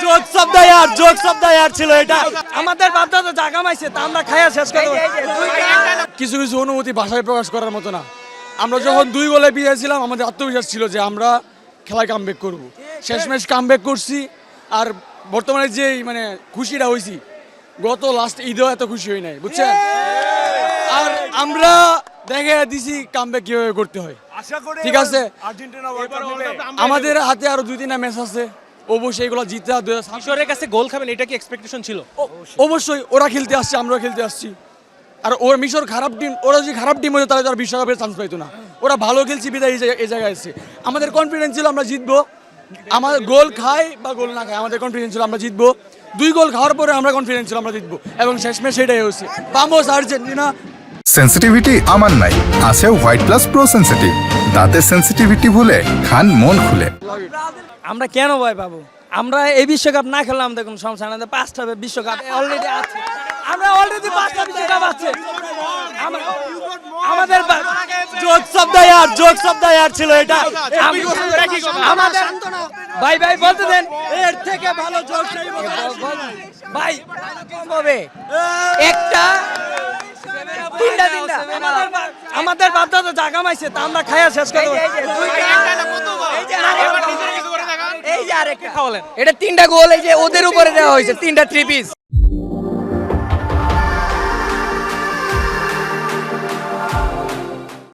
Jokes of the year ছিল এটা। আমাদের বাধ্যতা জায়গা মাইছে তা আমরা খাইয়া শেষ করে কিছু কিছু অনুভূতি ভাষায় প্রকাশ করার মতো না। আমরা যখন 2 গোলে পিছিয়েছিলাম আমাদের আত্মবিশ্বাস ছিল যে আমরা খেলায় কামব্যাক করব। শেষমেশ কামব্যাক করছি। আর বর্তমানে যে মানে খুশিটা হয়েছি, গত লাস্ট ঈদেও এত খুশি হই নাই, বুঝছেন? আর আমরা দেখে দিছি কামব্যাক কিভাবে করতে হয়। ঠিক আছে, আমাদের হাতে আরো 2-3টা ম্যাচ আছে, অবশ্যই এগুলো জিতে মিশরের কাছে গোল খাবেন, এটা কি এক্সপেকটেশন ছিল? অবশ্যই ওরা খেলতে আসছে, আমরাও খেলতে আসছি। আর ওর মিশর খারাপ টিম, ওরা যদি খারাপ টিম হতো তাহলে তারা বিশ্বকাপের চান্স পাইতো না। ওরা ভালো খেলছে বিদায় এই জায়গায় এসেছে। আমাদের কনফিডেন্স ছিল আমরা জিতবো। আমাদের গোল খাই বা গোল না খাই, আমাদের কনফিডেন্স ছিল আমরা জিতবো। 2 গোল খাওয়ার পরে আমরা কনফিডেন্স ছিল আমরা জিতবো, এবং শেষমেশ সেটাই হয়েছে। Boumous Argentina. সেন্সিটিভিটি আমার নাই, আছে হোয়াইট প্লাস প্রো সেন্সিটিভ। দাঁতের সেন্সিটিভিটি ভুলে খান মন খুলে। আমরা কেন ভয় পাবো? আমরা এই বিশ্বকাপ না খেললে আমাদের কোনো সমস্যা না। 5টা বিশ্বকাপ অলরেডি আছে, আমরা অলরেডি 5টা বিশ্বকাপ আছে আমাদের। জোকস অফ দ্য ইয়ার ছিল এটা। আমাদের ভাই বলতে দেন, এর থেকে ভালো জোকস ভাই হবে একটা। আমাদের বাধ্যতা জায়গা মাইছে তা আমরা খাইয়া শেষ করে এই যে আরেকটা খাওয়ালেন, এটা 3টা গোল এই যে ওদের উপরে দেওয়া হয়েছে, 3টা 3 পিস।